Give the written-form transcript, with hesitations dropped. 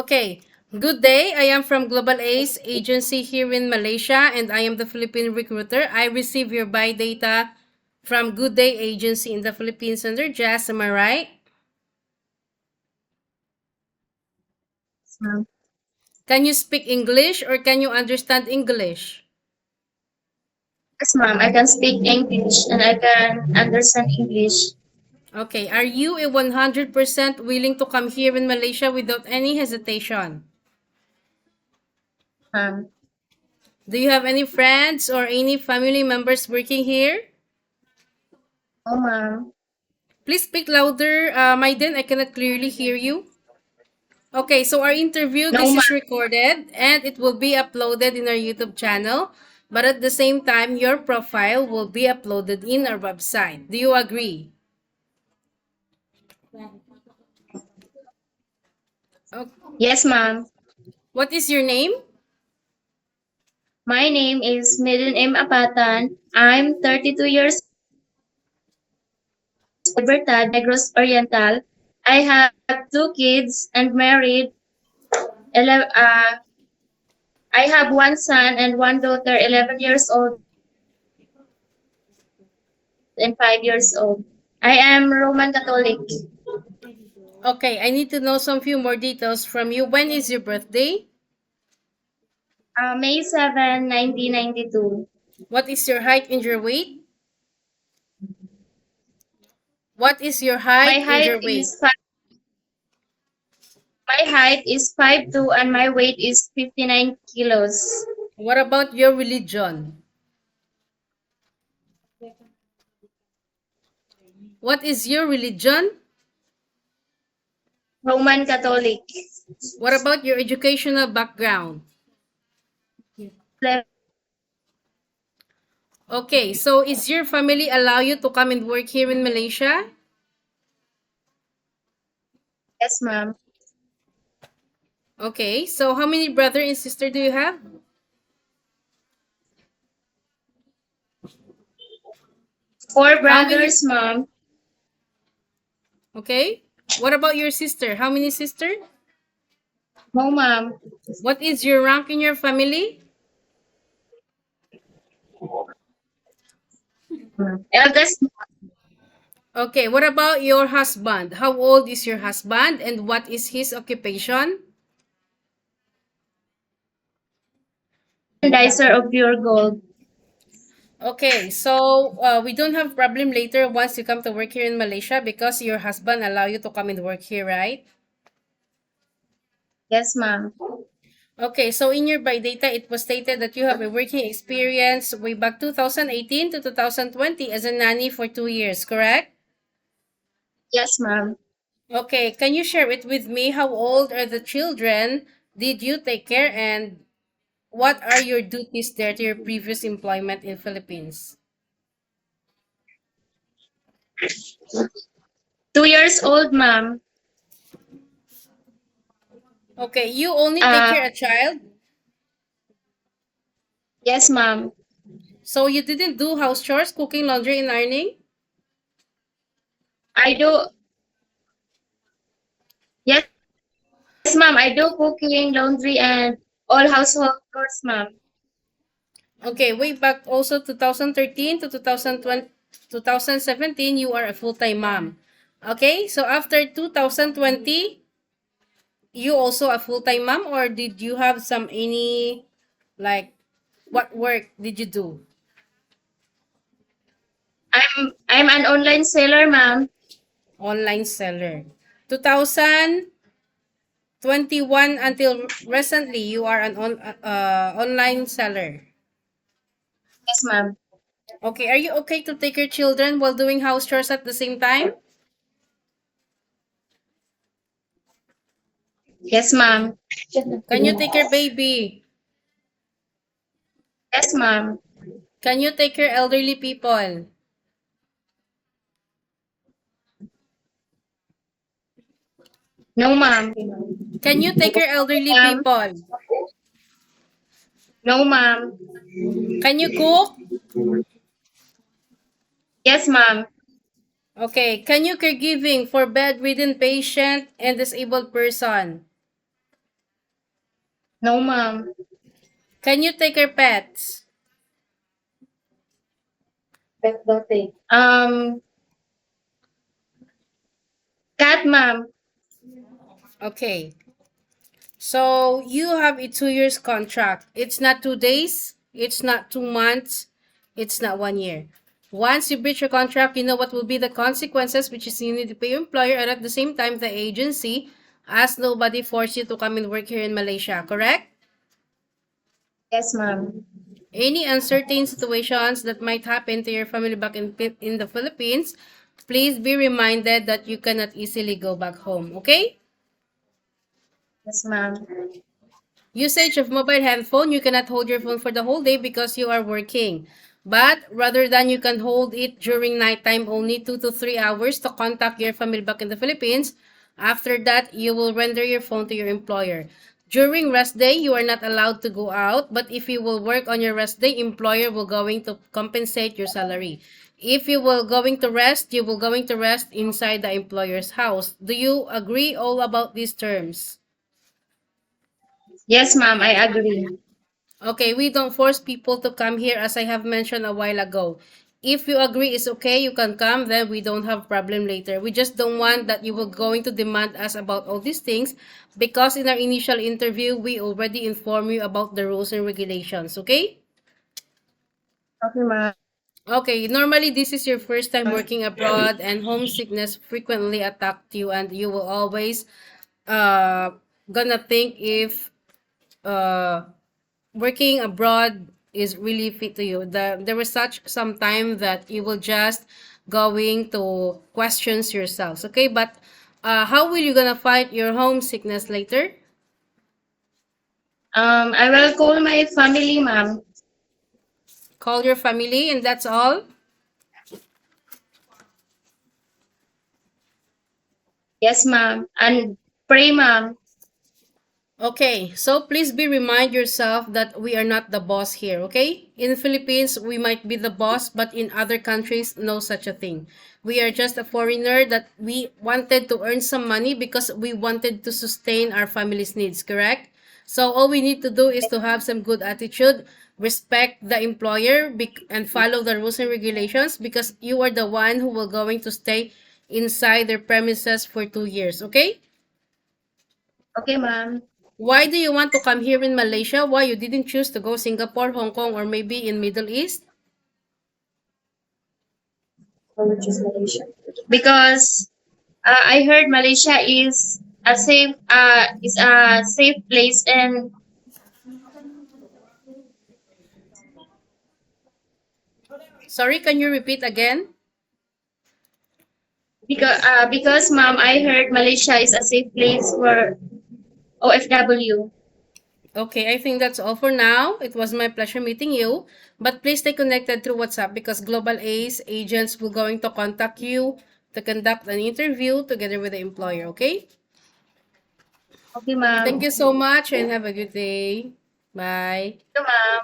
Okay, good day. I am from Global Ace Agency here in Malaysia and I am the Philippine recruiter. I receive your buy data from Good Day Agency in the Philippines under Jazz. Am I right? Ma'am. Can you speak English or can you understand English? Yes, ma'am. I can speak English and I can understand English. Okay, are you a 100% willing to come here in Malaysia without any hesitation? Ma'am. Do you have any friends or any family members working here? Oh, ma'am. Please speak louder, Maiden. I cannot clearly hear you. Okay, so our interview, No, this is ma'am. recorded and it will be uploaded in our YouTube channel. But at the same time, your profile will be uploaded in our website. Do you agree? Okay. Yes, ma'am. What is your name? My name is Midin M. Apatan. I'm 32 years old, Libertad, Negros Oriental. I have two kids and married. 11, I have one son and one daughter, 11 years old and 5 years old. I am Roman Catholic. Okay, I need to know some few more details from you. When is your birthday? May 7, 1992. What is your height and your weight? What is your My height and height your weight? is My height is 5'2" and my weight is 59 kilos. What about your religion? What is your religion? Roman Catholic. What about your educational background? Le- Okay, so is your family allow you to come and work here in Malaysia? Yes, ma'am. Okay, so how many brother and sister do you have? Four How many? brothers, ma'am. Okay. What about your sister? How many sister? No, ma'am. What is your rank in your family? Eldest, Okay, what about your husband? How old is your husband and what is his occupation? dicer of pure gold. Okay, so we don't have problem later once you come to work here in Malaysia because your husband allow you to come and work here, right? Yes, ma'am. Okay, so in your by data, it was stated that you have a working experience way back 2018 to 2020 as a nanny for 2 years, correct? Yes, ma'am. Okay, can you share it with me? How old are the children? Did you take care and what are your duties there to your previous employment in Philippines? 2 years old, ma'am. Okay, you only take Uh, care a child, yes, ma'am. so you didn't do house chores, cooking, laundry, and ironing? I do. Yes, ma'am. I do cooking, laundry, and all household chores, ma'am. Okay, way back also 2013 to 2020, 2017, you are a full-time mom. Okay, so after 2020, you also a full-time mom or did you have some any like what work did you do? I'm an online seller, ma'am. Online seller. 2021 until recently, you are an online seller. Yes, ma'am. Okay, are you okay to take your children while doing house chores at the same time? Yes, ma'am. Can you take your baby? Yes, ma'am. Can you take your elderly people? No, ma'am. Can you take your elderly Ma'am. people? No, ma'am. Can you cook? Yes, ma'am. Okay, can you caregiving for bedridden patient and disabled person? No, ma'am. Can you take your pets? Pet daw take. Cat, ma'am. Okay. So you have a 2 years contract. It's not 2 days. It's not 2 months. It's not 1 year. Once you breach your contract, you know what will be the consequences, which is you need to pay your employer, and at the same time, the agency, as nobody forced you to come and work here in Malaysia, correct? Yes, ma'am. Any uncertain situations that might happen to your family back in the Philippines, please be reminded that you cannot easily go back home, okay? Yes, ma'am. Usage of mobile handphone, you cannot hold your phone for the whole day because you are working. But rather than you can hold it during nighttime only 2 to 3 hours to contact your family back in the Philippines. After that, you will render your phone to your employer. During rest day, you are not allowed to go out, but if you will work on your rest day, employer will going to compensate your salary. If you will going to rest, you will going to rest inside the employer's house. Do you agree all about these terms? Yes, ma'am. I agree. Okay, we don't force people to come here as I have mentioned a while ago. If you agree it's okay, you can come, then we don't have problem later. We just don't want that you will going to demand us about all these things because in our initial interview, we already informed you about the rules and regulations, okay? Okay, ma'am. Okay, normally this is your first time working abroad and homesickness frequently attacked you and you will always gonna think if working abroad is really fit to you. There was such some time that you will just going to questions yourselves. Okay, but how will you gonna fight your homesickness later? I will call my family, ma'am. Call your family and that's all. Yes, ma'am. And pray, ma'am. Okay, so please be remind yourself that we are not the boss here, okay? In Philippines, we might be the boss, but in other countries, no such a thing. We are just a foreigner that we wanted to earn some money because we wanted to sustain our family's needs, correct? So all we need to do is to have some good attitude, respect the employer and follow the rules and regulations because you are the one who will going to stay inside their premises for 2 years, okay? Okay, ma'am. Why do you want to come here in Malaysia? Why you didn't choose to go Singapore, Hong Kong, or maybe in Middle East? Because I heard Malaysia is a safe place, and Sorry, can you repeat again? because ma'am, I heard Malaysia is a safe place for OFW. Okay, I think that's all for now. It was my pleasure meeting you. But please stay connected through WhatsApp because Global Ace agents will going to contact you to conduct an interview together with the employer, okay? Okay, ma'am. Thank you so much and have a good day. Bye. Thank you, ma'am.